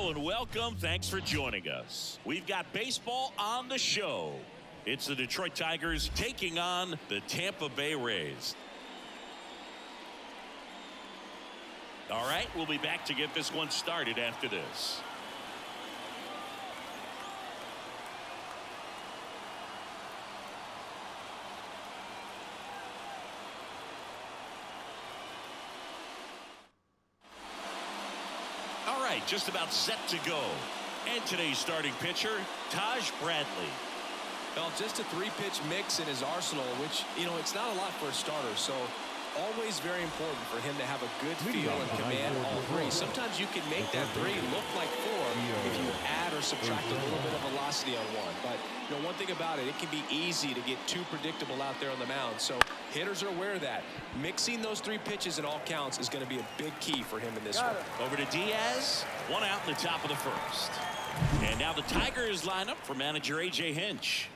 Hello and welcome. Thanks for joining us. We've got baseball on the show. It's the Detroit Tigers taking on the Tampa Bay Rays. All right, we'll be back to get this one started after this. All right, just about set to go. And today's starting pitcher, Taj Bradley. Well, just a three-pitch mix in his arsenal, which, it's not a lot for a starter. So always very important for him to have a good feel and command all three. Sometimes you can make that three look like four if you add or subtract a little bit of velocity on one. But one thing about it, it can be easy to get too predictable out there on the mound. So hitters are aware of that. Mixing those three pitches in all counts is going to be a big key for him in this one. Over to Diaz. One out in the top of the first. And now the Tigers line up for manager A.J. Hinch.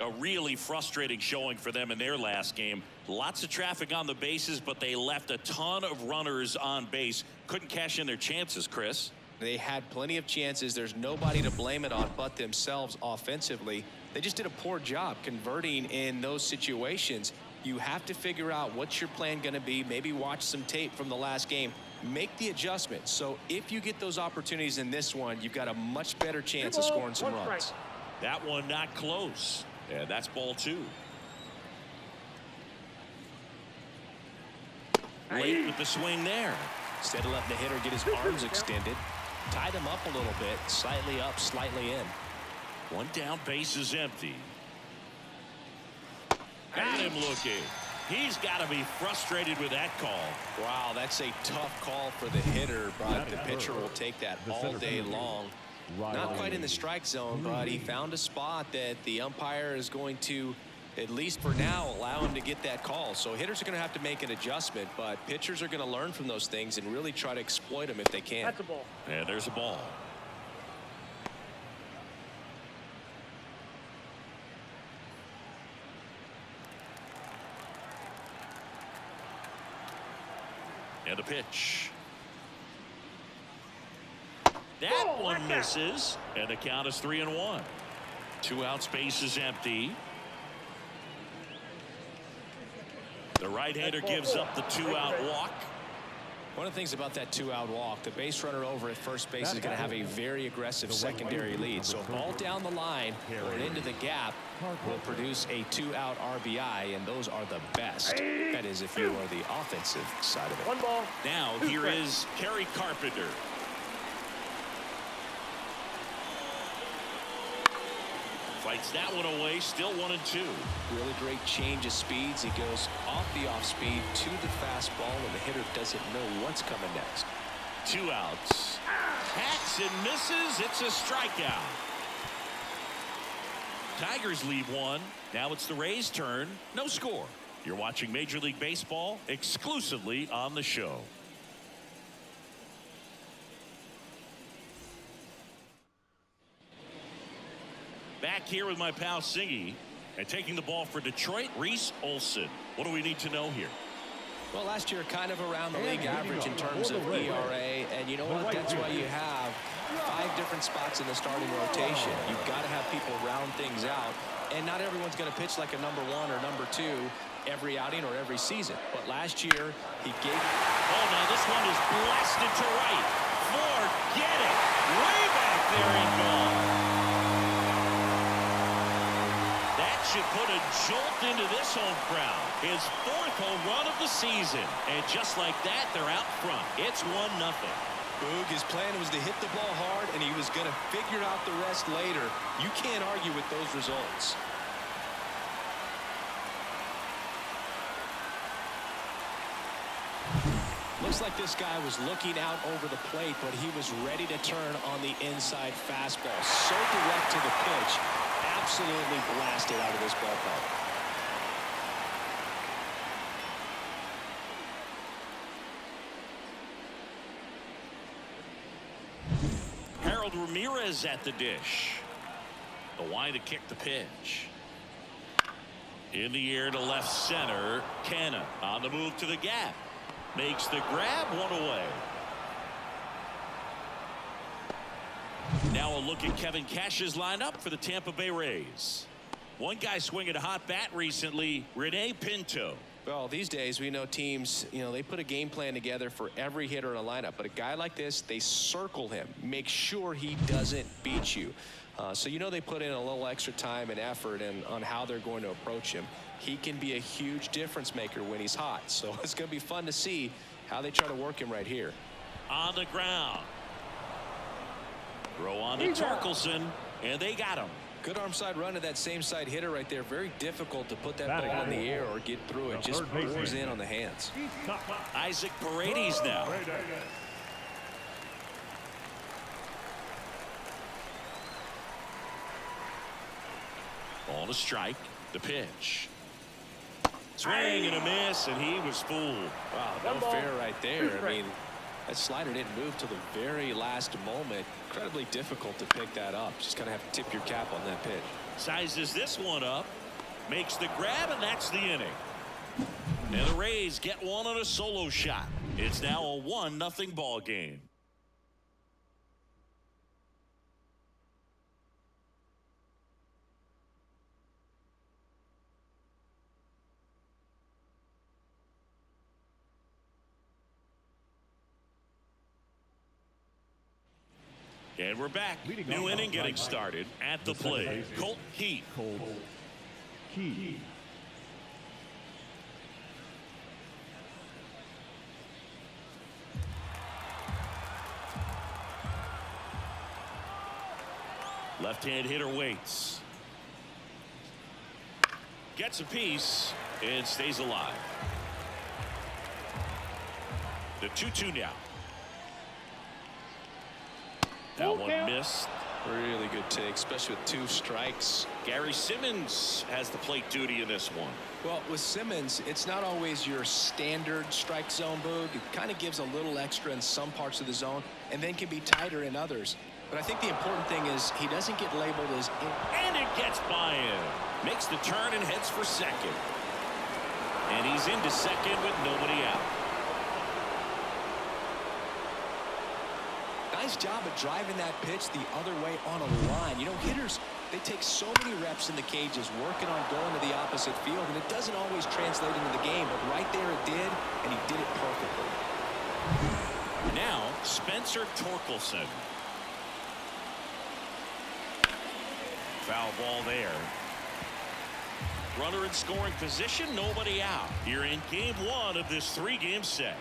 A really frustrating showing for them in their last game. Lots of traffic on the bases, but they left a ton of runners on base. Couldn't cash in their chances, Chris. They had plenty of chances. There's nobody to blame it on but themselves offensively. They just did a poor job converting in those situations. You have to figure out what's your plan going to be. Maybe watch some tape from the last game. Make the adjustment. So if you get those opportunities in this one, you've got a much better chance of scoring some runs. That one not close. Yeah, that's ball two. Late with the swing there. Instead of letting the hitter get his arms extended, tied him up a little bit, slightly up, slightly in. One down, base is empty. Got him looking. He's got to be frustrated with that call. Wow, that's a tough call for the hitter, but the pitcher will take that all day long. Not quite in the strike zone, but he found a spot that the umpire is going to, at least for now, allow him to get that call. So hitters are going to have to make an adjustment, but pitchers are going to learn from those things and really try to exploit them if they can. That's a ball. Yeah, there's a ball. And the pitch. That one misses, and the count is 3-1. 2 outs, base is empty. The right-hander gives up the 2-out walk. One of the things about that 2-out walk, the base runner over at first base is going to have a very aggressive secondary lead. So ball down the line or into the gap will produce a 2-out RBI, and those are the best. That is, if you are the offensive side of it. One ball. Now here is Kerry Carpenter. Fights that one away, still 1-2. Really great change of speeds. He goes off the off speed to the fastball, and the hitter doesn't know what's coming next. 2 outs. Hacks and misses. It's a strikeout. Tigers lead one. Now it's the Rays' turn. No score. You're watching Major League Baseball exclusively on the show. Back here with my pal Singy, and taking the ball for Detroit, Reese Olson. What do we need to know here? Well, last year kind of around the league average in terms of ERA, and you know what? That's why you have 5 different spots in the starting rotation. You've got to have people round things out, and not everyone's going to pitch like a number 1 or number 2 every outing or every season. But last year he gave. Oh, now this one is blasted to right. Forget it. Way back there and gone. Should put a jolt into this home crowd. His 4th home run of the season. And just like that, they're out front. It's 1-0. Boog, his plan was to hit the ball hard, and he was going to figure out the rest later. You can't argue with those results. Looks like this guy was looking out over the plate, but he was ready to turn on the inside fastball. So direct to the pitch. Absolutely blasted out of this ballpark. Harold Ramirez at the dish. The wind to kick the pitch. In the air to left center. Canna on the move to the gap. Makes the grab, 1 away. Now a look at Kevin Cash's lineup for the Tampa Bay Rays. One guy swinging a hot bat recently, Rene Pinto. Well, these days we know teams, they put a game plan together for every hitter in a lineup. But a guy like this, they circle him, make sure he doesn't beat you. So they put in a little extra time and effort on how they're going to approach him. He can be a huge difference maker when he's hot. So it's going to be fun to see how they try to work him right here. On the ground. Throw on to Torkelson, and they got him. Good arm side run to that same side hitter right there. Very difficult to put that ball in the air or get through it. Just pours in on the hands. Isaac Paredes now. Ball to strike. The pitch. Swing and a miss, and he was fooled. Wow, no fair right there. I mean, that slider didn't move till the very last moment. Incredibly difficult to pick that up. Just kind of have to tip your cap on that pitch. Sizes this one up. Makes the grab, and that's the inning. And the Rays get one on a solo shot. It's now a 1-0 ball game. And we're back. New inning getting started. At the plate, Colt Heath. Left-hand hitter waits. Gets a piece and stays alive. The 2-2 now. That one missed. Really good take, especially with 2 strikes. Gary Simmons has the plate duty in this one. Well, with Simmons, it's not always your standard strike zone, Boog. It kind of gives a little extra in some parts of the zone and then can be tighter in others. But I think the important thing is he doesn't get labeled as... And it gets by him. Makes the turn and heads for second. And he's into second with nobody out. Nice job of driving that pitch the other way on a line. Hitters, they take so many reps in the cages working on going to the opposite field, and it doesn't always translate into the game, but right there it did, and he did it perfectly. Now, Spencer Torkelson. Foul ball there. Runner in scoring position, nobody out. Here in game 1 of this 3-game set.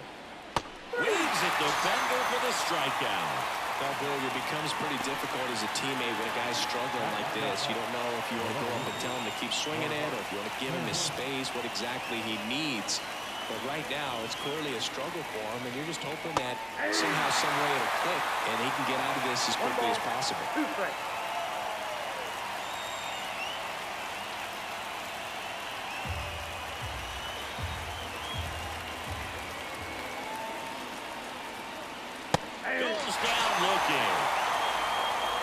Waves at the bender for the strikeout. Well, Boog, it becomes pretty difficult as a teammate when a guy's struggling like this. You don't know if you want to go up and tell him to keep swinging it or if you want to give him his space, what exactly he needs. But right now, it's clearly a struggle for him, and you're just hoping that somehow, some way it'll click, and he can get out of this as quickly as possible.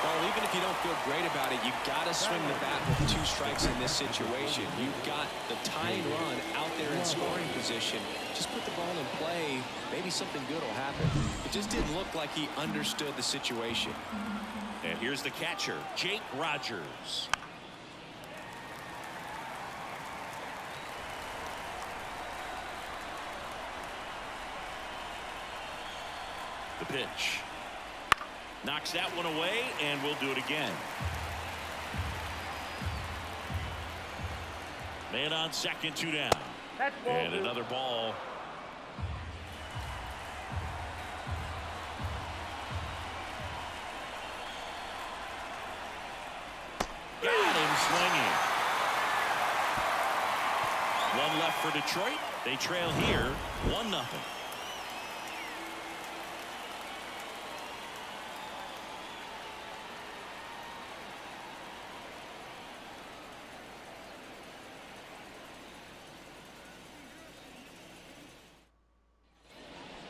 Well, even if you don't feel great about it, you've got to swing the bat with 2 strikes in this situation. You've got the tying run out there in scoring position. Just put the ball in play. Maybe something good will happen. It just didn't look like he understood the situation. And here's the catcher, Jake Rogers. The pitch. Knocks that one away, and we'll do it again. Man on second, 2 down. And another ball. Got him swinging. 1 left for Detroit. They trail here, 1-0.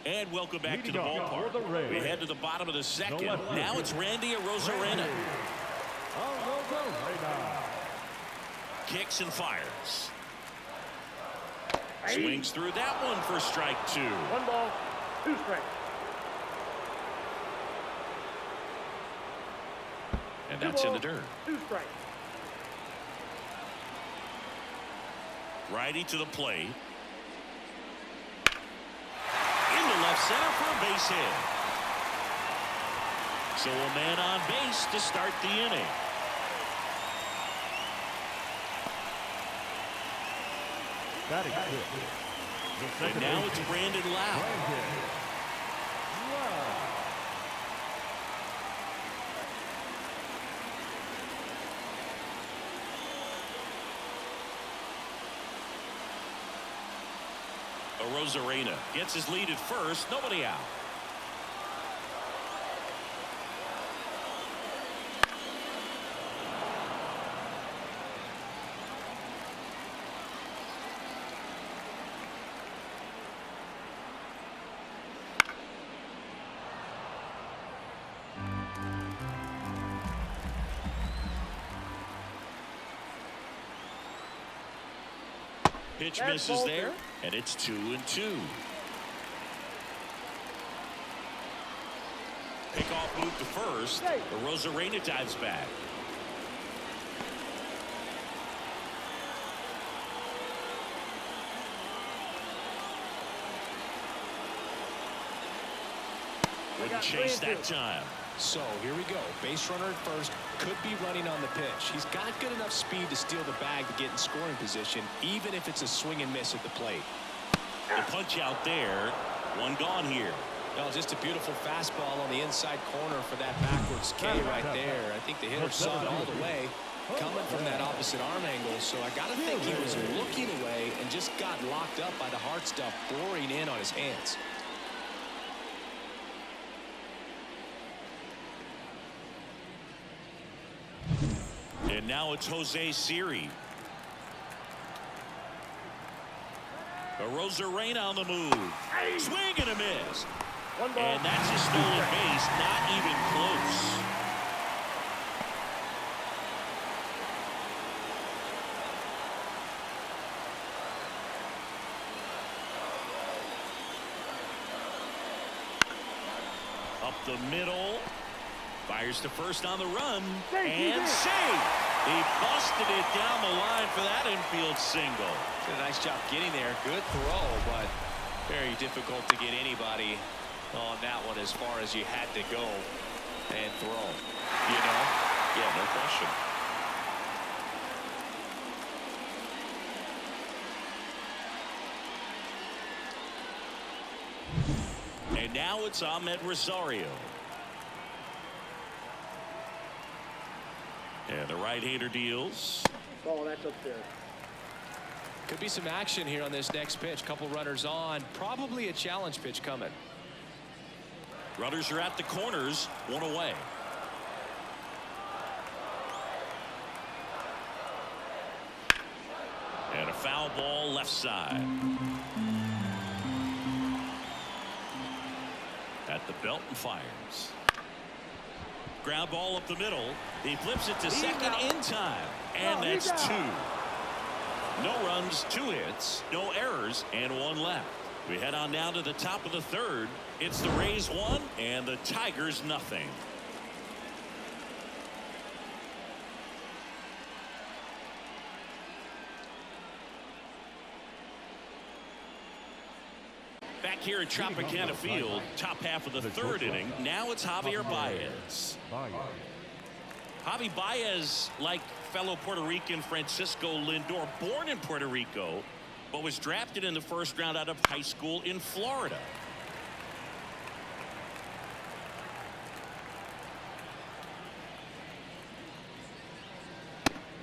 And welcome back to the ballpark. We head to the bottom of the second. Now it's Randy Arozarena. Kicks and fires. Swings through that one for strike 2. 1 ball, 2 strikes. And that's in the dirt. 2 strikes. Righty to the plate. Into left center for a base hit. So a man on base to start the inning. Got it. And now it's Brandon Lau. Rosarena gets his lead at first. Nobody out. Pitch misses there, and it's 2-2. Pickoff move to first. The Rosarena dives back. Wouldn't chase that time. So here we go. Base runner at first, could be running on the pitch. He's got good enough speed to steal the bag to get in scoring position, even if it's a swing and miss at the plate. The punch out there. One gone here. No, just a beautiful fastball on the inside corner for that backwards K right there. I think the hitter saw it all the way coming from that opposite arm angle. So I got to think he was looking away and just got locked up by the hard stuff boring in on his hands. And now it's Jose Siri. Rosarena on the move. Swing and a miss. And that's a stolen base. Not even close. Up the middle. Fires to first on the run. And safe. He busted it down the line for that infield single. Did a nice job getting there. Good throw, but very difficult to get anybody on that one as far as you had to go and throw. You know? Yeah, no question. And now it's Ahmed Rosario. And the right-hander deals. Oh, that's upstairs. Could be some action here on this next pitch. Couple runners on. Probably a challenge pitch coming. Runners are at the corners. One away. And a foul ball left side. At the belt and fires. Ground ball up the middle. He flips it to second in time. And that's 2. No runs, 2 hits, no errors, and 1 left. We head on down to the top of the third. It's the Rays 1 and the Tigers nothing. Back here at Tropicana Field, top half of the third inning. Now it's Javier Baez. Javi Baez, like fellow Puerto Rican Francisco Lindor, born in Puerto Rico, but was drafted in the first round out of high school in Florida.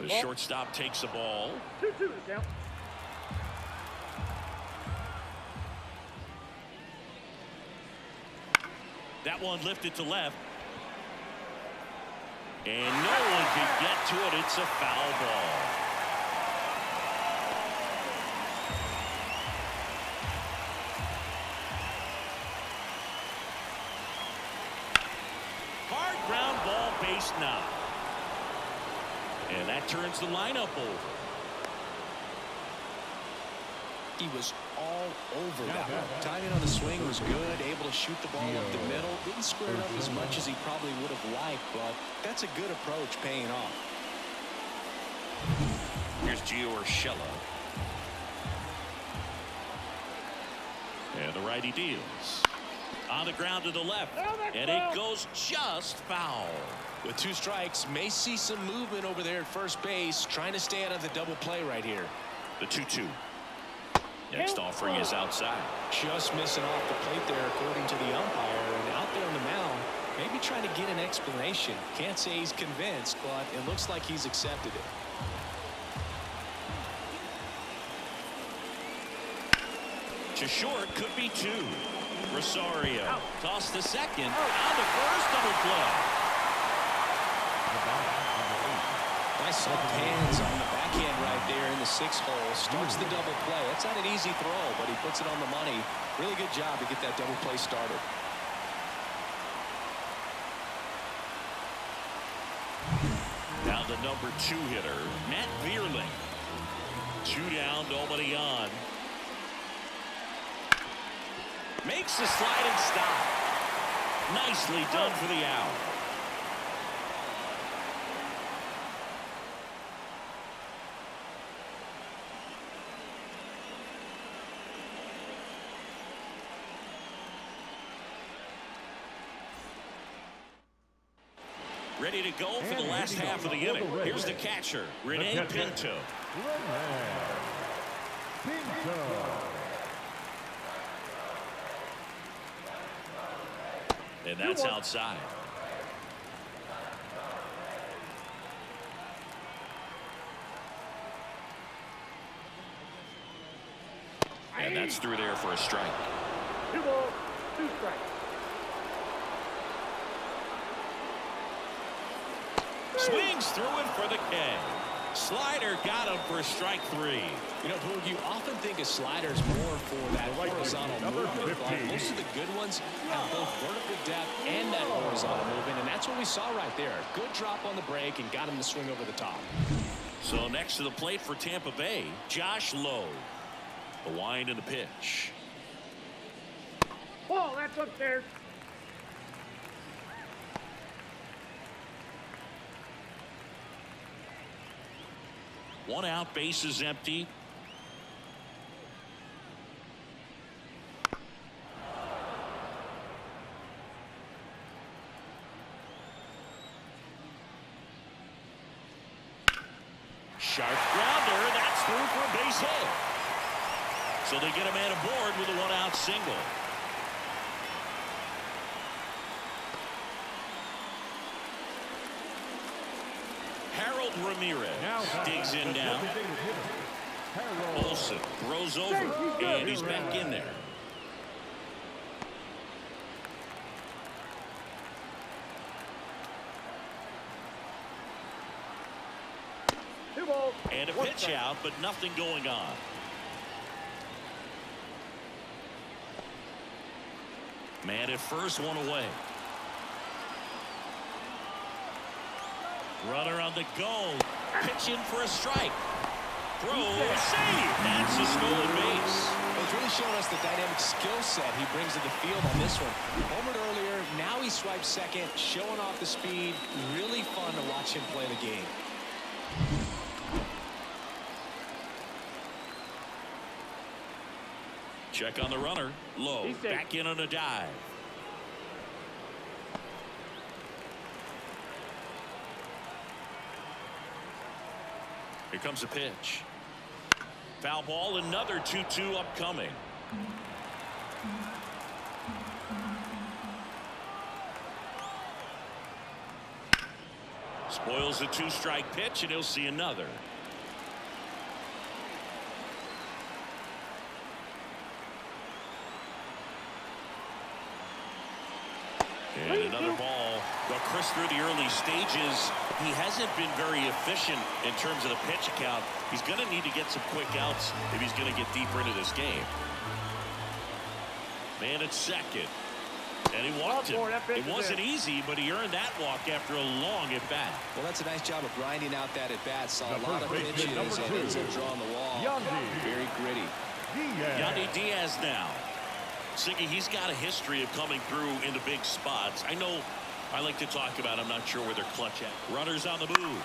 The shortstop takes the ball. 2-2 to count. That one lifted to left. And no one can get to it. It's a foul ball. Hard ground ball, base knock. And that turns the lineup over. He was all over that one. Timing on the swing was good, able to shoot the ball up the middle. Didn't square it up as much as he probably would have liked, but that's a good approach paying off. Here's Gio Urshela. And the righty deals. On the ground to the left. And it goes just foul. With 2 strikes, may see some movement over there at first base, trying to stay out of the double play right here. The 2-2. Next offering is outside. Just missing off the plate there, according to the umpire. And out there on the mound, maybe trying to get an explanation. Can't say he's convinced, but it looks like he's accepted it. To short, could be 2. Rosario toss the second. On the first, double play. Nice soft hands on the backhand right there in the 6th hole. Starts the double play. That's not an easy throw, but he puts it on the money. Really good job to get that double play started. Now the number 2 hitter, Matt Vierling. 2 down, nobody on. Makes the sliding stop. Nicely done for the out. Ready to go for the last half of the inning. Here's the catcher, Rene Pinto. And that's outside. And that's through there for a strike. 2 balls, 2 strikes. Swings through it for the K. Slider got him for strike 3. You know, Boog, you often think a slider's more for that horizontal movement, but most of the good ones have both vertical depth and that horizontal movement, and that's what we saw right there. Good drop on the break and got him to swing over the top. So next to the plate for Tampa Bay, Josh Lowe. The wind and the pitch. Ball, that's upstairs. One out, base is empty. Sharp grounder, that's through for a base hit. So they get a man aboard with a 1-out single. Harold Ramirez digs in now. Olson throws over, and he's back in there. And a pitch out, but nothing going on. Man at first, 1 away. Runner on the go. Pitching for a strike. Throw, save. That's a stolen base. Well, it's really showing us the dynamic skill set he brings to the field on this one. Homered earlier, now he swipes second, showing off the speed. Really fun to watch him play the game. Check on the runner. Low. Back in on a dive. Here comes a pitch. Foul ball, another 2-2 upcoming. Spoils a 2-strike pitch, and he'll see another. And another ball. But Chris, through the early stages, he hasn't been very efficient in terms of the pitch count. He's going to need to get some quick outs if he's going to get deeper into this game. Man at second. And he walked him. It wasn't easy, but he earned that walk after a long at-bat. Well, that's a nice job of grinding out that at-bat. Saw a lot of pitches and ends up drawing the wall. Very gritty. Yandy Diaz now. Siggy, he's got a history of coming through into big spots. I know I like to talk about, I'm not sure where they're clutch at. Runners on the move.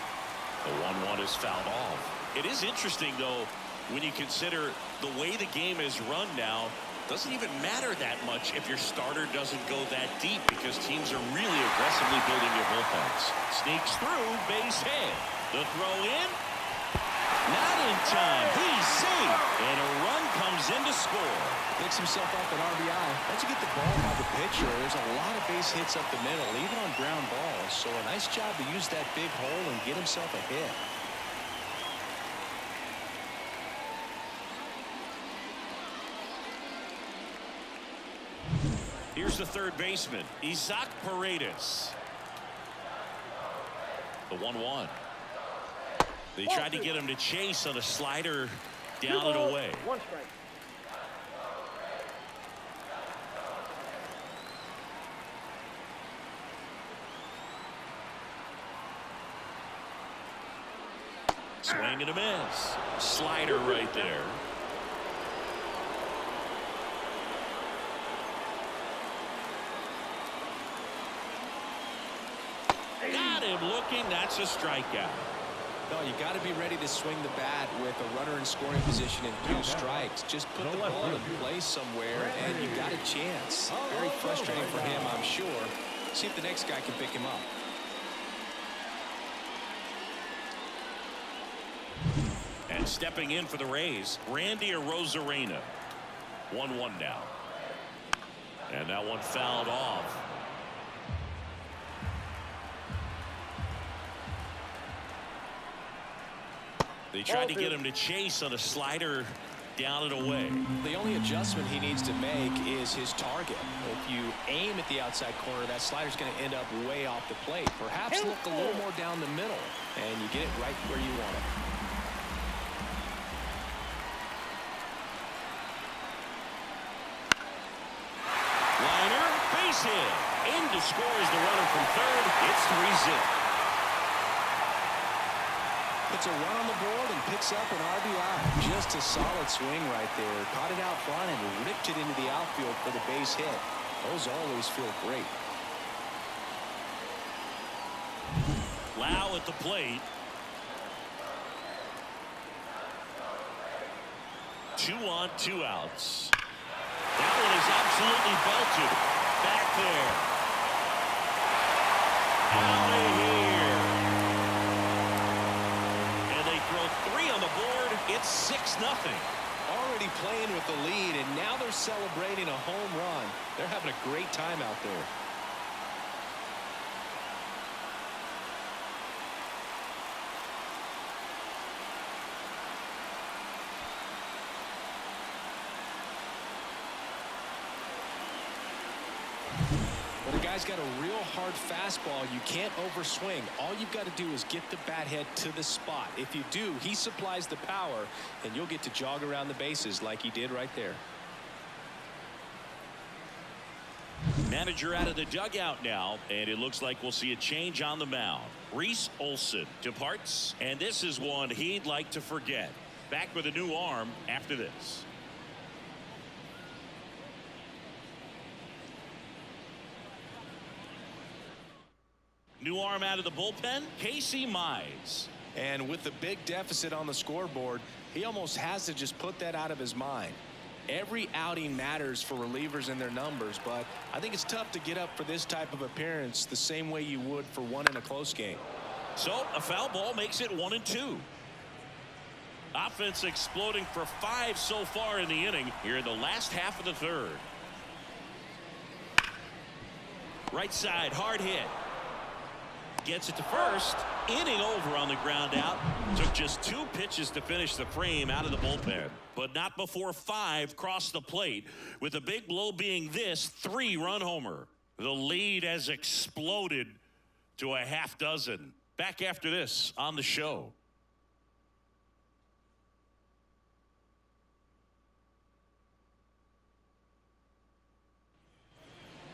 The 1-1 is fouled off. It is interesting, though, when you consider the way the game is run now. Doesn't even matter that much if your starter doesn't go that deep because teams are really aggressively building their bullpens. Sneaks through, base hit. The throw in. Not in time. He's safe. And a run comes in to score. Picks himself up an RBI. Once you get the ball by the pitcher, there's a lot of base hits up the middle, even on ground balls. So a nice job to use that big hole and get himself a hit. Here's the third baseman, Isaac Paredes. The 1-1. They tried to get him to chase on a slider down and away. 1 strike. Swing and a miss. Slider right there. Got him looking. That's a strikeout. No, you got to be ready to swing the bat with a runner in scoring position and 2 strikes. Just put the ball in place somewhere, and you got a chance. Very frustrating for him, I'm sure. See if the next guy can pick him up. And stepping in for the Rays, Randy Arozarena. 1-1 now. And that one fouled off. They tried to get him to chase on a slider down and away. The only adjustment he needs to make is his target. If you aim at the outside corner, that slider's going to end up way off the plate. Perhaps look a little more down the middle, and you get it right where you want it. Liner, base hit. In to score is the runner from third. It's 3-0. Puts a run on the board and picks up an RBI. Just a solid swing right there. Caught it out front and ripped it into the outfield for the base hit. Those always feel great. Lau at the plate. 2 on, 2 outs. That one is absolutely belted. Back there. Out of here. On the board, it's 6-0. Already playing with the lead, and now they're celebrating a home run. They're having a great time out there. But the guy's got a real hard fastball. You can't overswing. All you've got to do is get the bat head to the spot. If you do, he supplies the power, and you'll get to jog around the bases like he did right there. Manager out of the dugout now, and it looks like we'll see a change on the mound. Reese Olson departs, and this is one he'd like to forget. Back with a new arm after this. New arm out of the bullpen, Casey Mize. And with the big deficit on the scoreboard, he almost has to just put that out of his mind. Every outing matters for relievers and their numbers, but I think it's tough to get up for this type of appearance the same way you would for one in a close game. So a foul ball makes it 1-2. Offense exploding for 5 so far in the inning here in the last half of the third. Right side, hard hit. Gets it to first. Inning over on the ground out. Took just 2 pitches to finish the frame out of the bullpen. But not before 5 crossed the plate. With a big blow being this 3-run homer. The lead has exploded to a half dozen. Back after this on the show.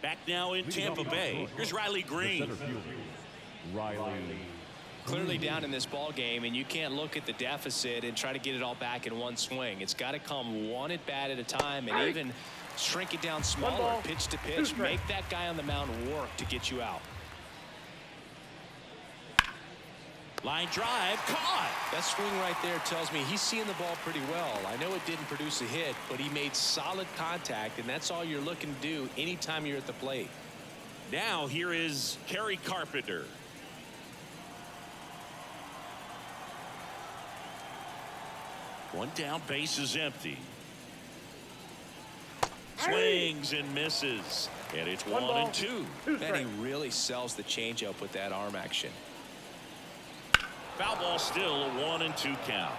Back now in Tampa Bay. Here's Riley Green. Riley clearly down in this ball game, and you can't look at the deficit and try to get it all back in one swing. It's got to come one at bat at a time, and even shrink it down smaller, pitch to pitch. Make that guy on the mound work to get you out. Line drive, caught. That swing right there tells me he's seeing the ball pretty well. I know it didn't produce a hit, but he made solid contact, and that's all you're looking to do anytime you're at the plate. Now here is Kerry Carpenter. One down, base is empty. Swings and misses, and it's 1-2. And he really sells the changeup with that arm action. Foul ball, still a 1-2 count.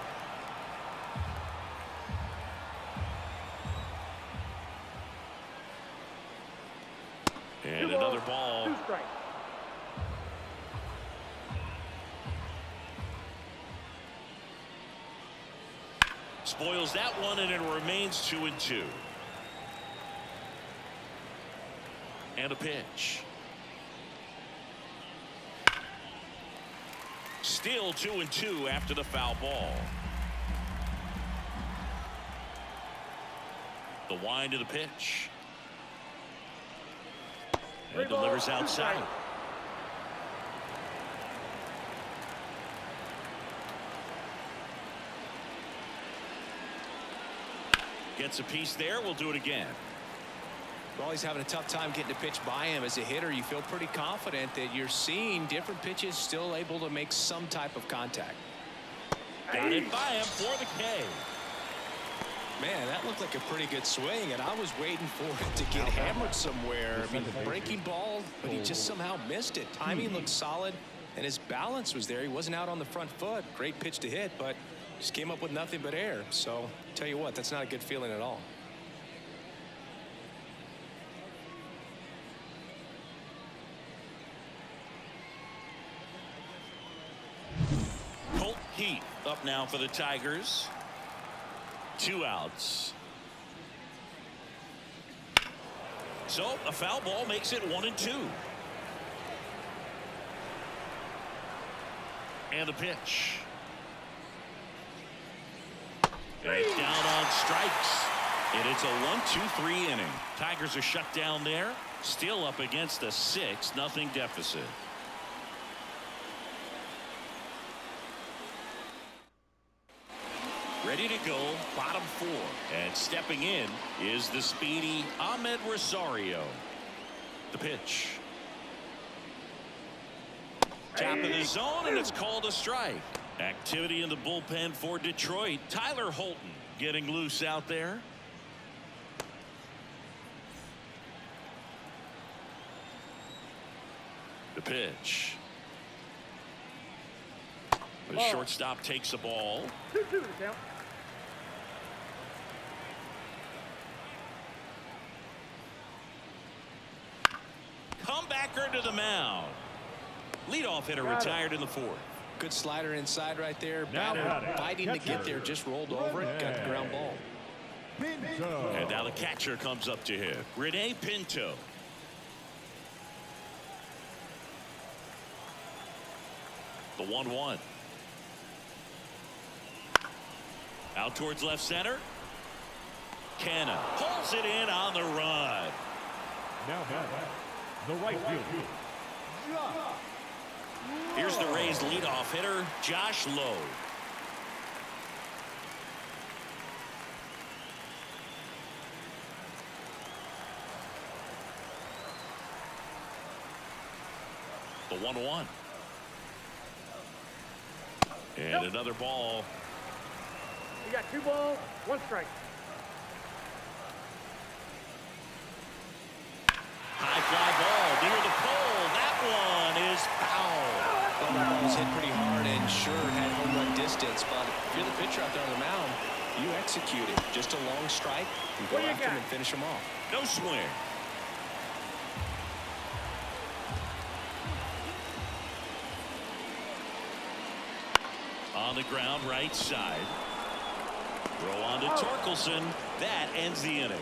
And another ball. 2 strikes. Spoils that one, and it remains 2-2. And a pitch. Still 2-2 after the foul ball. The wind of the pitch. And delivers outside. Gets a piece there. We'll do it again. Well, he's having a tough time getting a pitch by him. As a hitter, you feel pretty confident that you're seeing different pitches still able to make some type of contact. Got it by him for the K. Man, that looked like a pretty good swing, and I was waiting for it to get hammered somewhere. I mean, breaking ball, but he just somehow missed it. Timing looked solid, and his balance was there. He wasn't out on the front foot. Great pitch to hit, but just came up with nothing but air. So, tell you what, that's not a good feeling at all. Colt Heat up now for the Tigers. 2 outs. So a foul ball makes it 1-2. And a pitch. And it's down on strikes. And it's a 1-2-3 inning. Tigers are shut down there. Still up against a 6-0 deficit. Ready to go, bottom 4. And stepping in is the speedy Ahmed Rosario. The pitch. Top of the zone, and it's called a strike. Activity in the bullpen for Detroit. Tyler Holton getting loose out there. The pitch. The shortstop takes a ball. 2-2 to count. Comebacker to the mound. Leadoff hitter retired in the 4th. Good slider inside right there. Batter fighting to get there, just rolled over it, got the ground ball. And now the catcher comes up to him. Rene Pinto. The 1-1. Out towards left center. Canna pulls it in on the run. Now the right field. Here's the Rays leadoff hitter, Josh Lowe. The 1-1. And another ball. You got 2 balls, 1 strike. High fly ball near the pole. That one is foul. Well, that ball was hit pretty hard and sure had home run distance, but if you're the pitcher out there on the mound, you execute it. Just a long strike, you go after him and finish him off. No swing. On the ground, right side. Throw on to Torkelson. That ends the inning.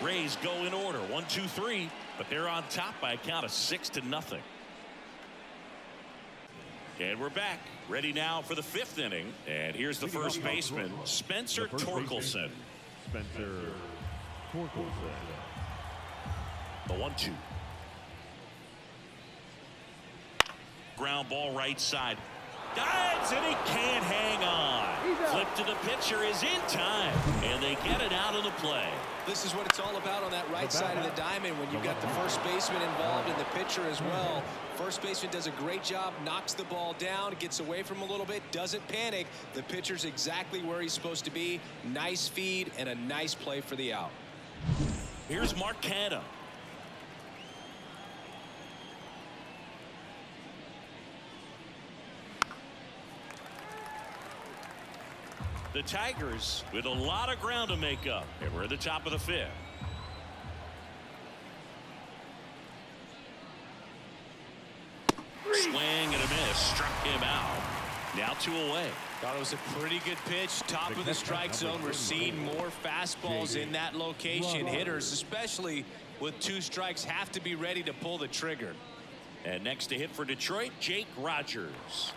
Rays go in order, 1-2-3, but they're on top by a count of 6-0. And we're back. Ready now for the 5th inning. And here's the first baseman, Spencer Torkelson. Spencer Torkelson. The 1-2. Ground ball right side. Dives and he can't hang on. Flip to the pitcher is in time. And they get it out of the play. This is what it's all about on that right side of the diamond when you've got the first baseman involved and the pitcher as well. First baseman does a great job, knocks the ball down, gets away from a little bit, doesn't panic. The pitcher's exactly where he's supposed to be. Nice feed and a nice play for the out. Here's Mark Canha. The Tigers with a lot of ground to make up. And we're at the top of the 5th. Swing and a miss. Struck him out. Now 2 away. Thought it was a pretty good pitch. Top of the strike zone. We're seeing more fastballs in that location. Hitters, especially with 2 strikes, have to be ready to pull the trigger. And next to hit for Detroit, Jake Rogers.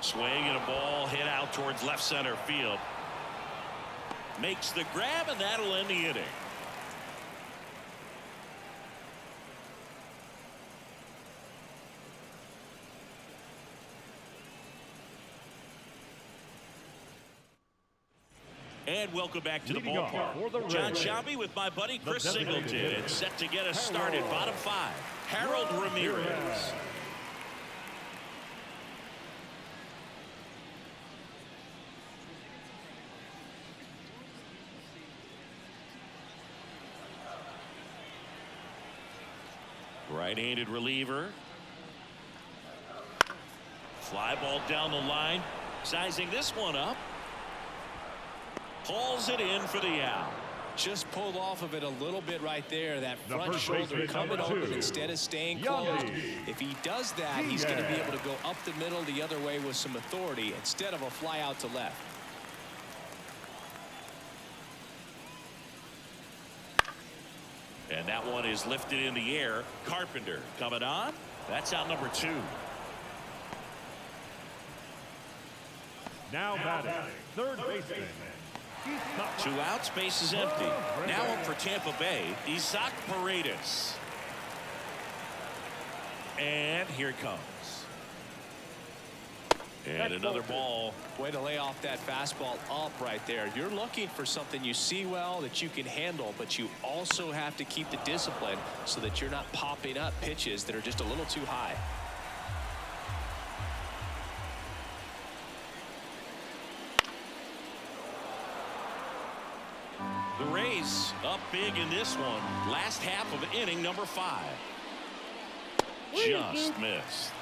Swing and a ball hit out towards left center field. Makes the grab, and that'll end the inning. And welcome back to the ballpark. John Shelby with my buddy Chris Singleton. It's set to get us started. Bottom 5. Harold Ramirez. Right-handed reliever. Fly ball down the line. Sizing this one up. Hauls it in for the out. Just pulled off of it a little bit right there. That front shoulder coming open instead of staying closed. If he does that, he's going to be able to go up the middle the other way with some authority instead of a fly out to left. And that one is lifted in the air. Carpenter coming on. That's out number 2. Now batting, third baseman. 2 outs, base is empty. Now up for Tampa Bay, Isaac Paredes. And here it comes. And another ball. Way to lay off that fastball up right there. You're looking for something you see well that you can handle, but you also have to keep the discipline so that you're not popping up pitches that are just a little too high. The Rays up big in this one. Last half of inning number 5. Just missed.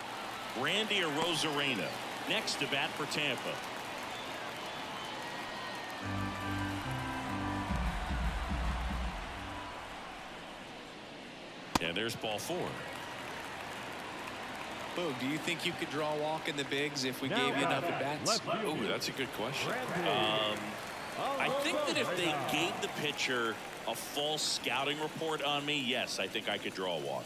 Randy Arozarena next to bat for Tampa. And there's ball 4. Boog, do you think you could draw a walk in the bigs if we gave you enough at bats? Oh, that's a good question. I think that if they gave the pitcher a false scouting report on me, yes, I think I could draw a walk.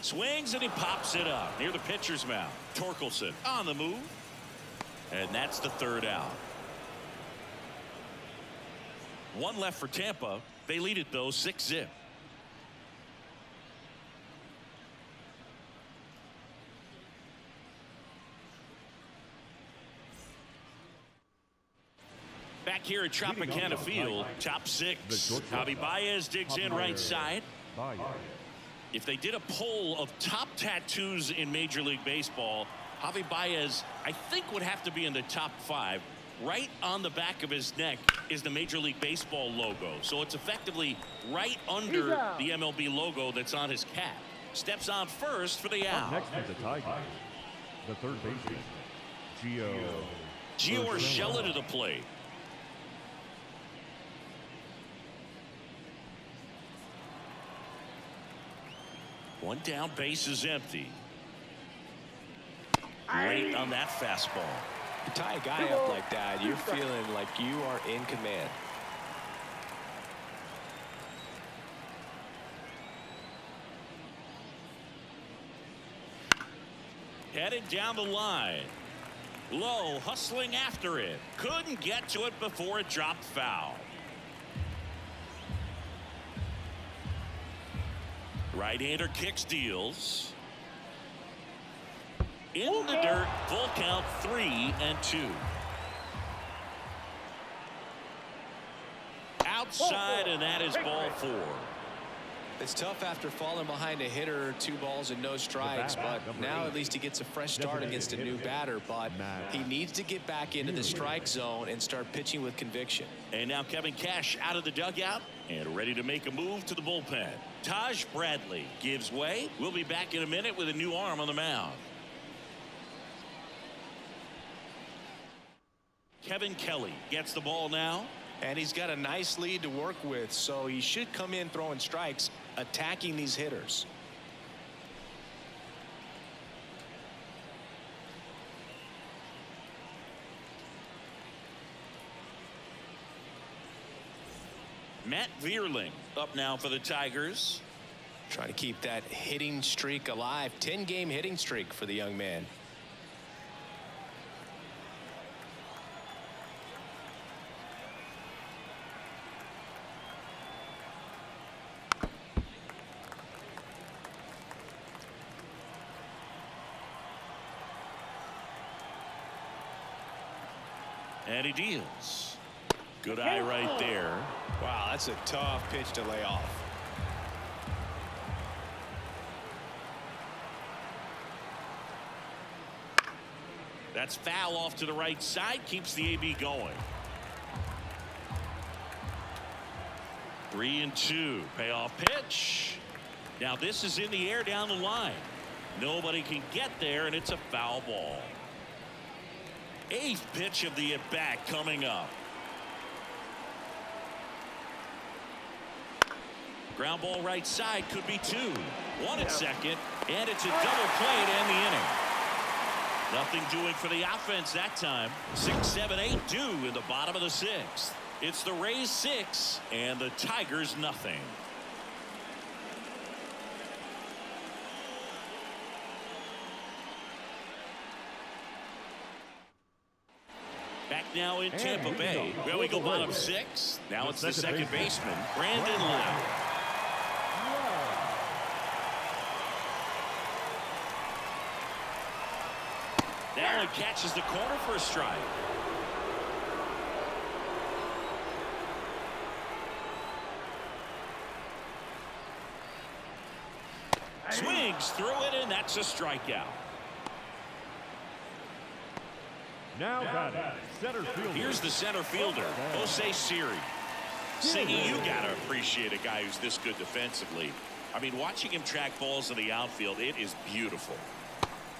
Swings and he pops it up near the pitcher's mound. Torkelson on the move. And that's the 3rd out. 1 left for Tampa. They lead it though 6-0. Back here at Tropicana Field, top 6. Javi Baez digs in right side. If they did a poll of top tattoos in Major League Baseball, Javi Baez, I think, would have to be in the top 5. Right on the back of his neck is the Major League Baseball logo. So it's effectively right under the MLB logo that's on his cap. Steps on first for the out. Next is the Tigers. The third baseman, Gio Urshela to the plate. One down, base is empty. Late on that fastball. You tie a guy up like that, you're feeling like you are in command. Headed down the line. Low, hustling after it. Couldn't get to it before it dropped foul. Right-hander kicks, deals. In the dirt, full count, 3-2. Outside, and that is ball 4. It's tough after falling behind a hitter, 2 balls and no strikes, but now at least he gets a fresh start against a new batter. But he needs to get back into the strike zone and start pitching with conviction. And now Kevin Cash out of the dugout and ready to make a move to the bullpen. Taj Bradley gives way. We'll be back in a minute with a new arm on the mound. Kevin Kelly gets the ball now. And he's got a nice lead to work with, so he should come in throwing strikes, attacking these hitters. Matt Vierling up now for the Tigers. Trying to keep that hitting streak alive. 10-game hitting streak for the young man. And he deals. Good eye right there. Wow, that's a tough pitch to lay off. That's foul off to the right side. Keeps the AB going. 3-2. Payoff pitch. Now this is in the air down the line. Nobody can get there, and it's a foul ball. 8th pitch of the at-bat coming up. Ground ball right side, could be 2. 1 at second, and it's a double play to end the inning. Nothing doing for the offense that time. 6, 7, 8 due in the bottom of the 6th. It's the Rays 6 and the Tigers nothing. Back now in Tampa Bay, where we go bottom 6. Now it's the second baseman, Brandon Lowe. Now it catches the corner for a strike. Swings through it, and that's a strikeout. Now batting, center fielder. Here's the center fielder, Jose Siri. Siggy, you got to appreciate a guy who's this good defensively. I mean, watching him track balls in the outfield, it is beautiful.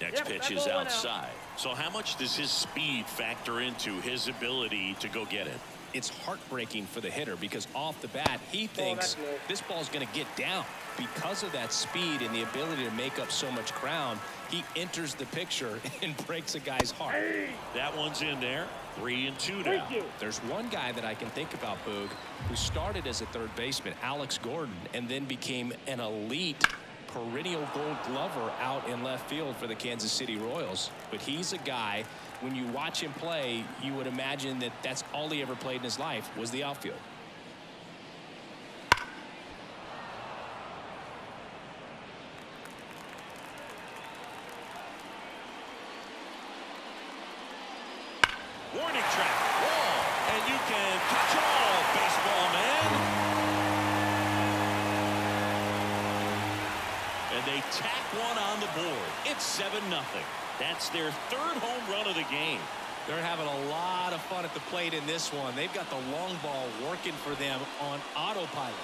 Next pitch is outside. So how much does his speed factor into his ability to go get it? It's heartbreaking for the hitter because off the bat, he thinks this ball's going to get down. Because of that speed and the ability to make up so much ground, he enters the picture and breaks a guy's heart. That one's in there. 3-2 now. There's one guy that I can think about, Boog, who started as a third baseman, Alex Gordon, and then became an elite perennial Gold Glover out in left field for the Kansas City Royals. But he's a guy, when you watch him play, you would imagine that that's all he ever played in his life was the outfield. Warning track, wall, and you can catch it all, baseball man. And they tack one on the board. It's 7-0. That's their 3rd home run of the game. They're having a lot of fun at the plate in this one. They've got the long ball working for them on autopilot.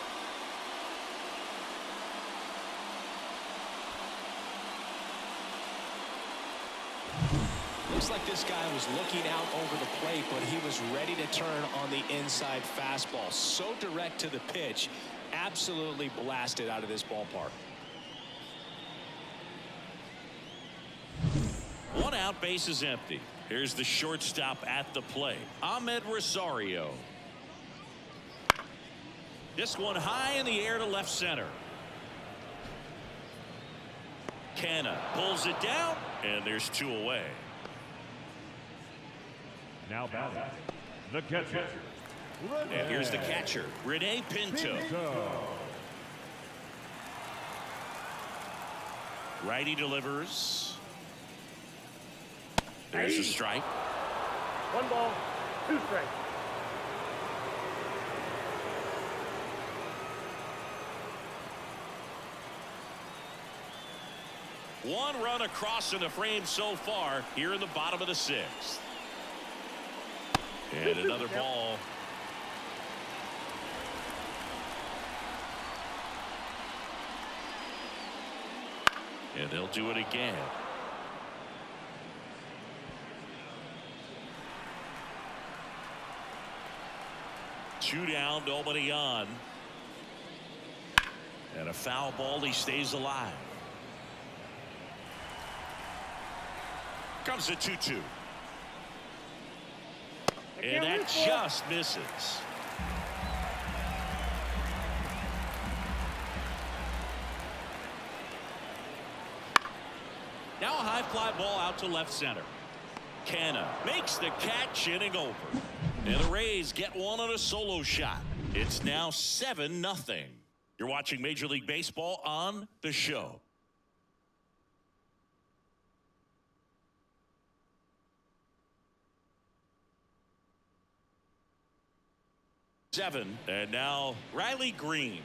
Looks like this guy was looking out over the plate, but he was ready to turn on the inside fastball. So direct to the pitch, absolutely blasted out of this ballpark. out, bases empty. Here's the shortstop at the plate, Ahmed Rosario. This one high in the air to left center. Canna pulls it down, and there's 2 away. Now batting, the catcher. And here's the catcher, Rene Pinto. Righty delivers. There's a strike. 1 ball, 2 strikes. One run across in the frame so far here in the bottom of the 6th. And another ball. And they'll do it again. Two down, nobody on. And a foul ball, he stays alive. Comes a 2-2. And that just misses. Now a high fly ball out to left center. Canna makes the catch, inning over. And the Rays get one on a solo shot. It's now 7-0. You're watching Major League Baseball on The Show. And now Riley Green.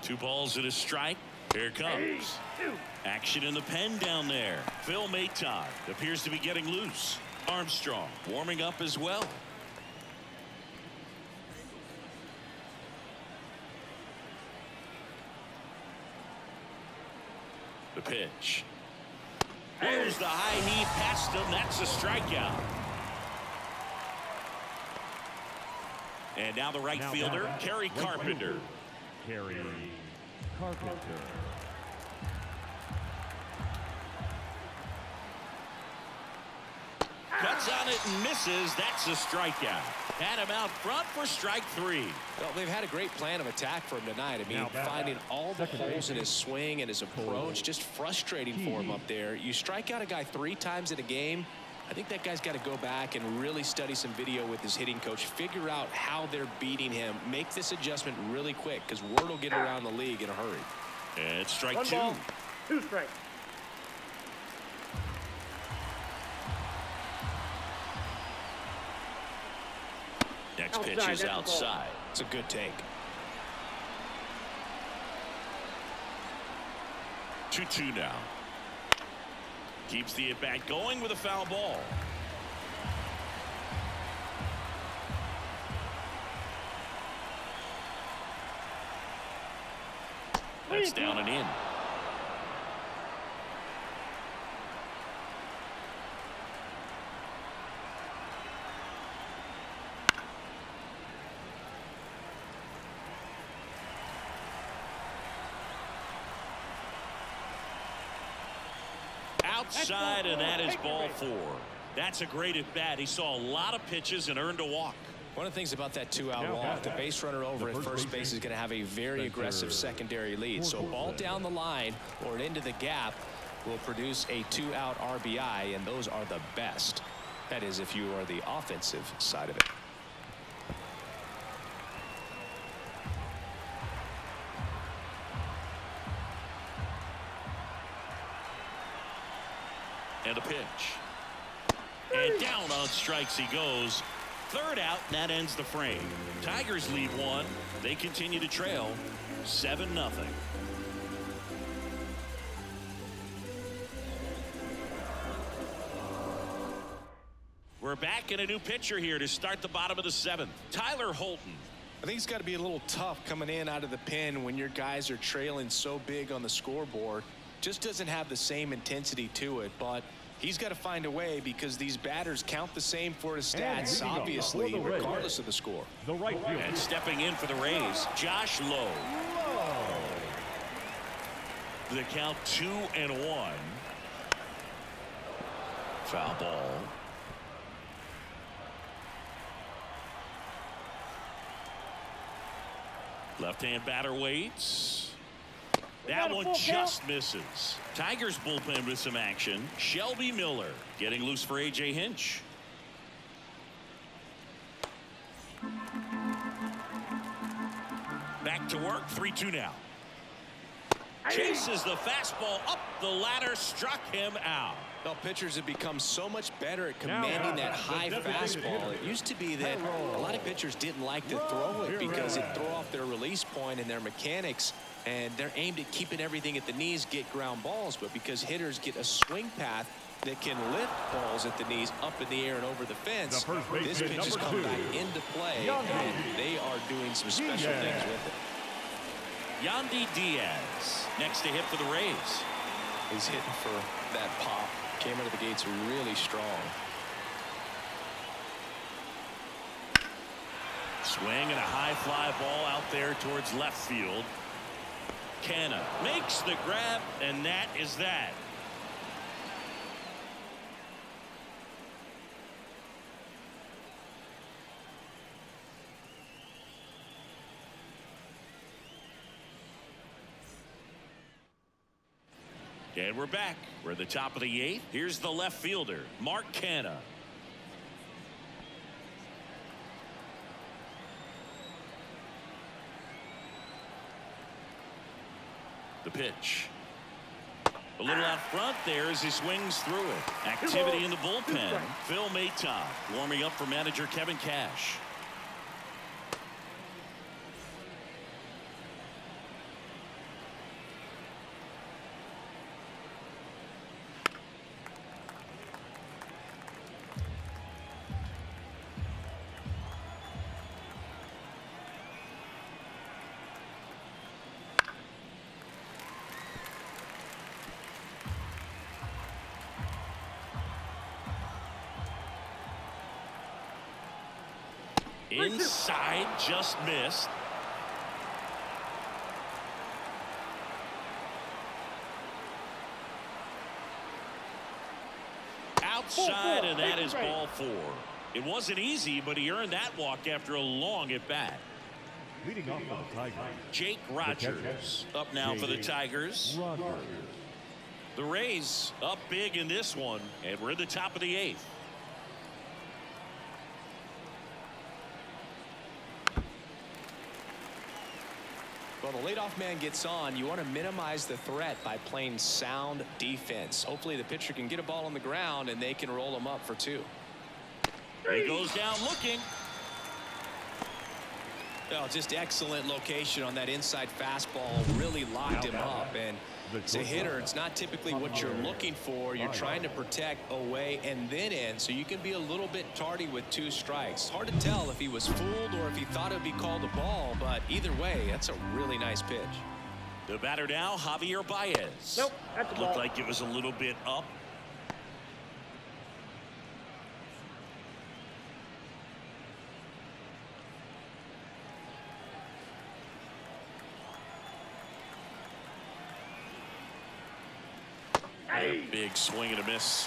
Two balls and a strike. Here it comes. Action in the pen down there. Phil Maton appears to be getting loose. Armstrong warming up as well. The pitch. Blows the high knee past him. That's a strikeout. And now the right fielder, Kerry Carpenter. Kerry Carpenter. Cuts on it and misses. That's a strikeout. Had him out front for strike 3. Well, they've had a great plan of attack for him tonight. I mean, finding all the holes in his swing and his approach, just frustrating for him up there. You strike out a guy 3 times in a game. I think that guy's got to go back and really study some video with his hitting coach, figure out how they're beating him, make this adjustment really quick, because word will get around the league in a hurry. And strike 1 2. ball, 2 strikes. Next pitch is outside. It's a good take. 2-2 now. Keeps the at-bat going with a foul ball. That's down and in. Outside, and that is ball 4. That's a great at bat. He saw a lot of pitches and earned a walk. One of the things about that 2-out walk, the base runner over at first base is going to have a very aggressive secondary lead. So a ball down the line or into the gap will produce a 2-out RBI, and those are the best. That is, if you are the offensive side of it. And a pitch. And down on strikes he goes. 3rd out, and that ends the frame. Tigers lead 1. They continue to trail 7-0. We're back in a new pitcher here to start the bottom of the 7th. Tyler Holton. I think it's got to be a little tough coming in out of the pen when your guys are trailing so big on the scoreboard. Just doesn't have the same intensity to it, but He's got to find a way because these batters count the same for his stats, obviously, regardless of the score. The right field. And stepping in for the Rays, Josh Lowe. The count 2-1. Foul ball. Left-hand batter waits. That one just misses. Tigers bullpen with some action. Shelby Miller getting loose for A.J. Hinch. Back to work. 3-2 now. Chases the fastball up the ladder, struck him out. Well, pitchers have become so much better at commanding that high fastball. It used to be that a lot of pitchers didn't like to throw it because it threw off their release point and their mechanics, and they're aimed at keeping everything at the knees, get ground balls. But because hitters get a swing path that can lift balls at the knees up in the air and over the fence, this pitch has come back into play, and they are doing some special things with it. Yandy Diaz next to hit for the Rays. He's hitting for that pop. Came out of the gates really strong. Swing and a high fly ball out there towards left field. Canna makes the grab, and that is that. And we're back. We're at the top of the 8th. Here's the left fielder, Mark Canna. The pitch. A little out front there as he swings through it. Activity in the bullpen. Phil Maytop warming up for manager Kevin Cash. Inside, just missed. Outside, and that is ball 4. It wasn't easy, but he earned that walk after a long at bat. Leading off for the Tigers, Jake Rogers up now for the Tigers. The Rays up big in this one, and we're at the top of the 8th. Well, the leadoff man gets on. You want to minimize the threat by playing sound defense. Hopefully the pitcher can get a ball on the ground and they can roll him up for 2. He goes down looking. Oh, just excellent location on that inside fastball. Really locked him up. And as a hitter, it's not typically what you're looking for. You're trying to protect away and then in, so you can be a little bit tardy with 2 strikes. Hard to tell if he was fooled or if he thought it would be called a ball, but either way, that's a really nice pitch. The batter now, Javier Baez. Nope, that's a ball. Looked like it was a little bit up. Big swing and a miss.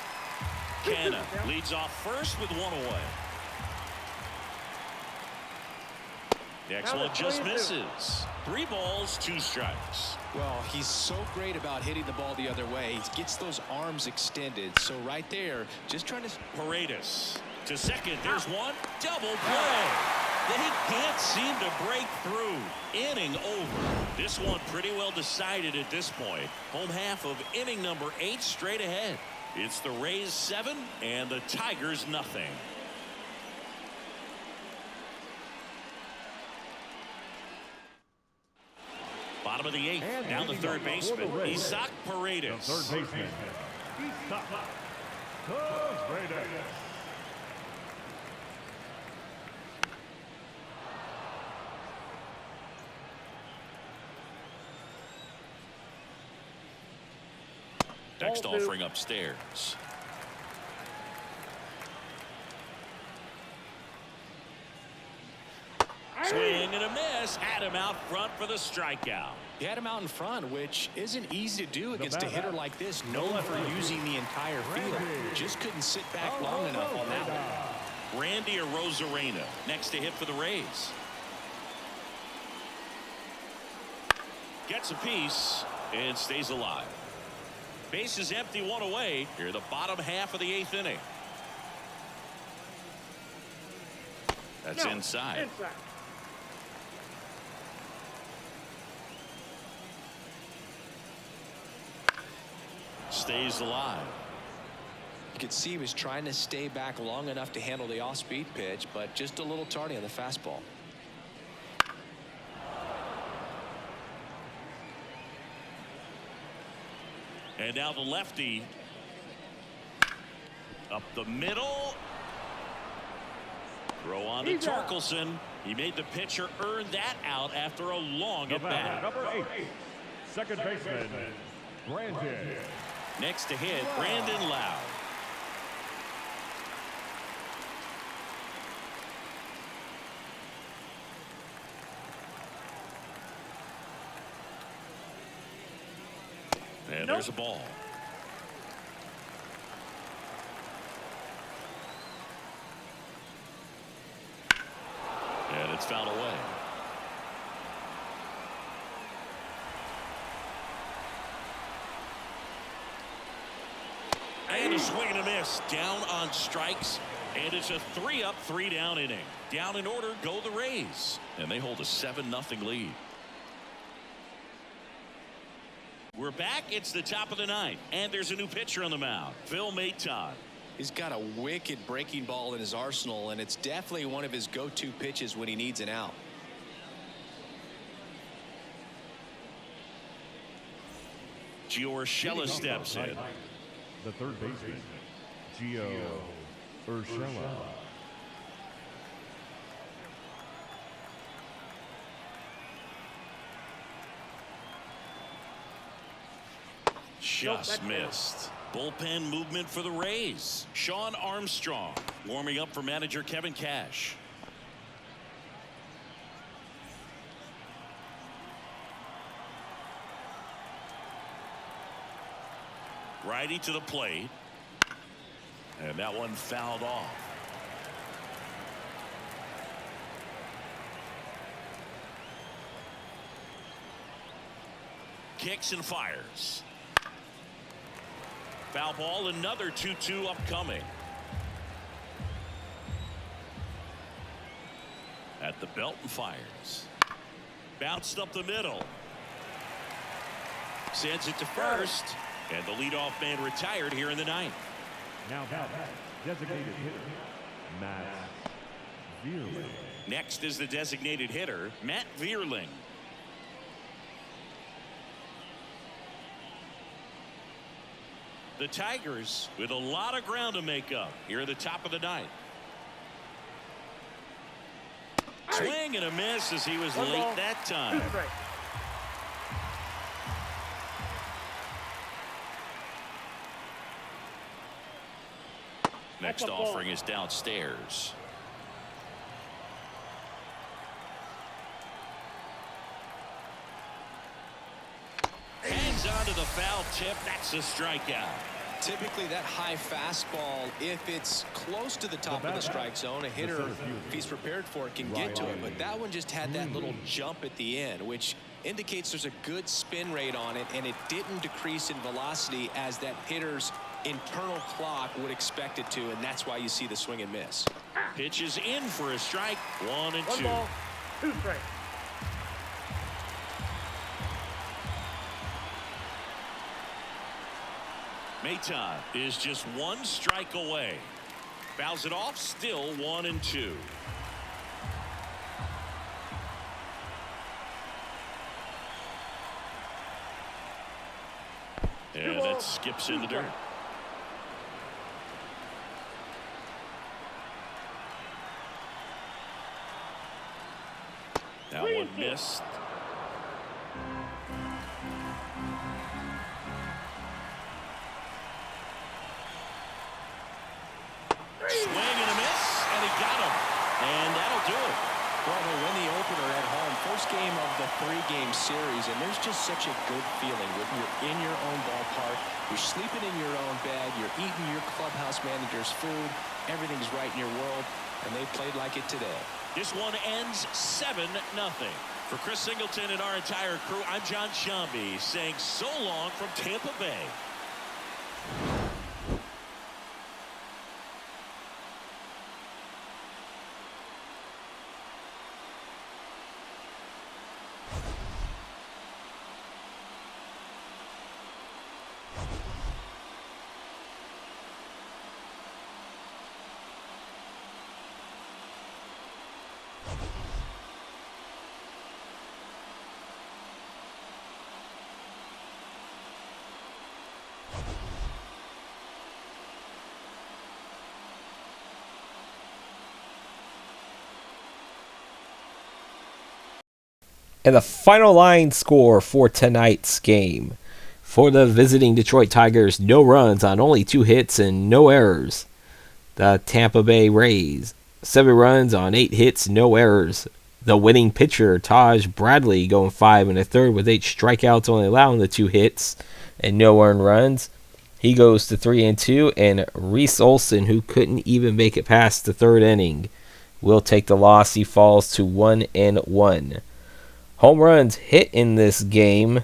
Canna leads off first with 1 away. Next one just misses. 3 balls, 2 strikes. Well, he's so great about hitting the ball the other way. He gets those arms extended. So right there, just trying to. Paredes to second. There's one. Double play. They can't seem to break through. Inning over. This one pretty well decided at this point. Home half of inning number 8 straight ahead. It's the Rays 7 and the Tigers nothing. Bottom of the 8th. Now the third baseman, Isaac Paredes. the third baseman, Isaac Taj Bradley. Next offering upstairs. Swing and a miss. Had him out front for the strikeout. He had him out in front, which isn't easy to do against a hitter like this, known for using the entire field. Just couldn't sit back long enough on that one. Randy Arozarena next to hit for the Rays. Gets a piece and stays alive. Base is empty, one away. Here, the bottom half of the 8th inning. That's inside. Stays alive. You could see he was trying to stay back long enough to handle the off-speed pitch, but just a little tardy on the fastball. And now the lefty up the middle. Throw on to Torkelson. He made the pitcher earn that out after a long at bat. Number 8, second baseman, Brandon. Next to hit, Brandon Lowe. And there's a ball. And it's fouled away. And a swing and a miss. Down on strikes. And it's a 3-up, 3-down inning. Down in order go the Rays. And they hold a 7-0 lead. We're back. It's the top of the 9th. And there's a new pitcher on the mound. Phil Maton. He's got a wicked breaking ball in his arsenal, and it's definitely one of his go-to pitches when he needs an out. Gio Urshela steps in. The third baseman, Gio Urshela. Just missed. Bullpen movement for the Rays. Sean Armstrong warming up for manager Kevin Cash. Righty to the plate. And that one fouled off. Kicks and fires. Foul ball, another 2-2 upcoming. At the belt and fires. Bounced up the middle. Sends it to first. And the leadoff man retired here in the 9th. Now that designated hitter, Matt Vierling. Next is the designated hitter, Matt Vierling. The Tigers with a lot of ground to make up here at the top of the 9th. Swing and a miss as he was late that time. Next offering is downstairs. Hangs on to the foul tip. That's a strikeout. Typically that high fastball, if it's close to the top of the strike zone, a hitter, if he's prepared for it, can get to it. But that one just had that little jump at the end, which indicates there's a good spin rate on it, and it didn't decrease in velocity as that hitter's internal clock would expect it to, and that's why you see the swing and miss. Pitch is in for a strike. 1 and 2. 1 ball, 2 strikes. Maton is just 1 strike away. Fouls it off, still 1 and 2. And that skips in the dirt. That one missed. Swing and a miss, and he got him. And that'll do it. Well, they win the first game of the 3-game series, and there's just such a good feeling when you're in your own ballpark, you're sleeping in your own bed, you're eating your clubhouse manager's food, everything's right in your world, and they played like it today. This one ends 7-0. For Chris Singleton and our entire crew, I'm John Shambi saying so long from Tampa Bay. And the final line score for tonight's game. For the visiting Detroit Tigers, no runs on only 2 hits and no errors. The Tampa Bay Rays, 7 runs on 8 hits, no errors. The winning pitcher, Taj Bradley, going 5 1/3 with 8 strikeouts, only allowing the 2 hits and no earned runs. He goes to 3-2, and Reese Olson, who couldn't even make it past the 3rd inning, will take the loss. He falls to 1-1. Home runs hit in this game.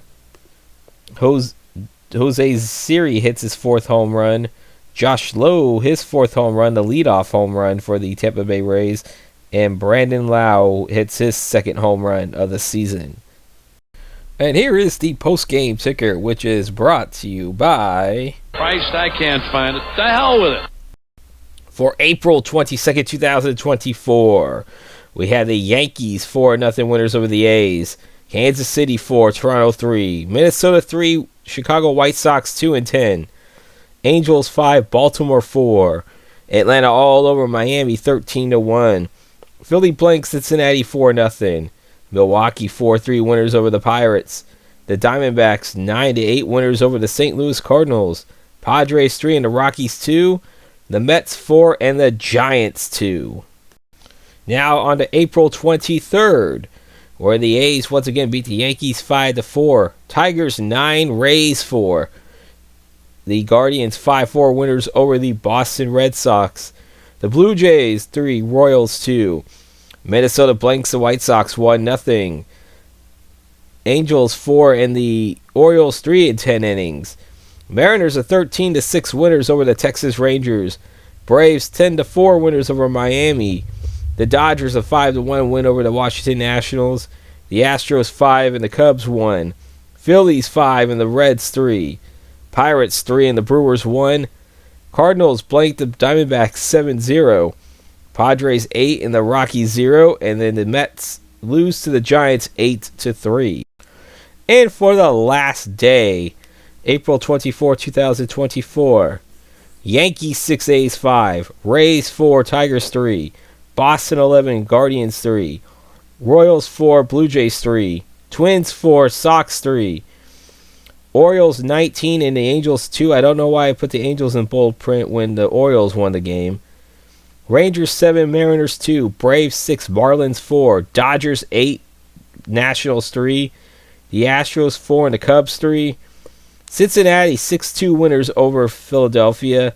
Jose Siri hits his 4th home run. Josh Lowe, his 4th home run, the leadoff home run for the Tampa Bay Rays. And Brandon Lau hits his 2nd home run of the season. And here is the post-game ticker, which is brought to you by... Christ, I can't find it. The hell with it. For April 22nd, 2024... we had the Yankees 4-0 winners over the A's. Kansas City 4, Toronto 3. Minnesota 3, Chicago White Sox 2-10. Angels 5, Baltimore 4. Atlanta all over Miami 13-1. Philly blanks Cincinnati 4-0. Milwaukee 4-3 winners over the Pirates. The Diamondbacks 9-8 winners over the St. Louis Cardinals. Padres 3 and the Rockies 2. The Mets 4 and the Giants 2. Now on to April 23rd, where the A's once again beat the Yankees 5-4. Tigers 9, Rays 4. The Guardians 5-4 winners over the Boston Red Sox. The Blue Jays 3, Royals 2. Minnesota blanks the White Sox 1-0. Angels 4 and the Orioles 3 in 10 innings. Mariners are 13-6 winners over the Texas Rangers. Braves 10-4 winners over Miami. The Dodgers a 5-1 win over the Washington Nationals. The Astros 5 and the Cubs 1. Phillies 5 and the Reds 3. Pirates 3 and the Brewers 1. Cardinals blanked the Diamondbacks 7-0. Padres 8 and the Rockies 0. And then the Mets lose to the Giants 8-3. And for the last day, April 24, 2024, Yankees 6, A's 5. Rays 4, Tigers 3. Boston 11, Guardians 3. Royals 4, Blue Jays 3. Twins 4, Sox 3. Orioles 19 and the Angels 2. I don't know why I put the Angels in bold print when the Orioles won the game. Rangers 7, Mariners 2. Braves 6, Marlins 4. Dodgers 8, Nationals 3. The Astros 4 and the Cubs 3. Cincinnati 6-2 winners over Philadelphia.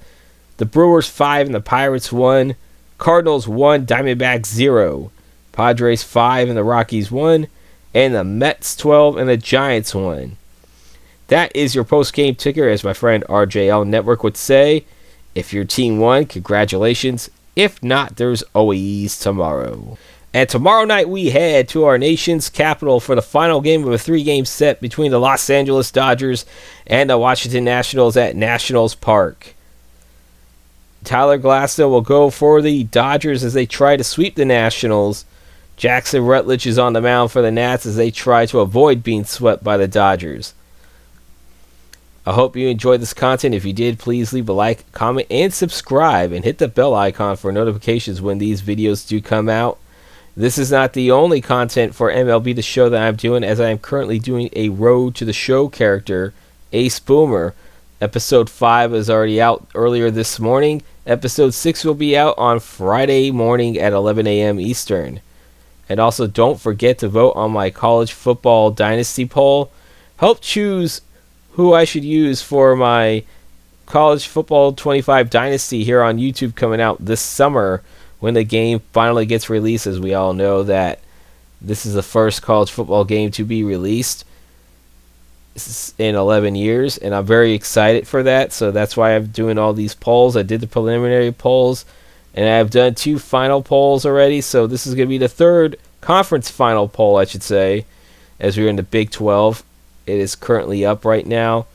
The Brewers 5 and the Pirates 1. Cardinals 1, Diamondbacks 0. Padres 5 and the Rockies 1. And the Mets 12 and the Giants 1. That is your post-game ticker, as my friend RJL Network would say. If your team won, congratulations. If not, there's always tomorrow. And tomorrow night we head to our nation's capital for the final game of a 3-game set between the Los Angeles Dodgers and the Washington Nationals at Nationals Park. Tyler Glasnow will go for the Dodgers as they try to sweep the Nationals. Jackson Rutledge is on the mound for the Nats as they try to avoid being swept by the Dodgers. I hope you enjoyed this content. If you did, please leave a like, comment, and subscribe, and hit the bell icon for notifications when these videos do come out. This is not the only content for MLB The Show that I'm doing, as I am currently doing a Road to the Show character, Ace Boomer. Episode 5 is already out earlier this morning. Episode 6 will be out on Friday morning at 11 a.m. Eastern. And also, don't forget to vote on my college football dynasty poll. Help choose who I should use for my college football 25 dynasty here on YouTube coming out this summer when the game finally gets released. As we all know that this is the first college football game to be released in 11 years, and I'm very excited for that. So that's why I'm doing all these polls. I did the preliminary polls, and I've done 2 final polls already. So this is going to be the 3rd conference final poll, I should say, as we're in the Big 12. It is currently up right now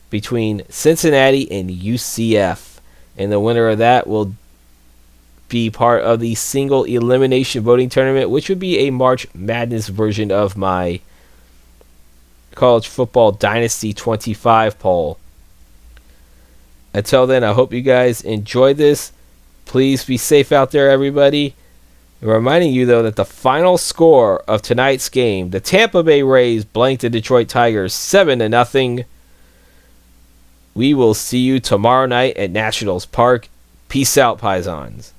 between Cincinnati and UCF, and the winner of that will be part of the single elimination voting tournament, which would be a March Madness version of my college football dynasty 25 poll. Until then, I hope you guys enjoyed this. Please be safe out there, everybody. Reminding you, though, that the final score of tonight's game, the Tampa Bay Rays blanked the Detroit Tigers 7-0. We will see you tomorrow night at Nationals Park. Peace out, Paisans.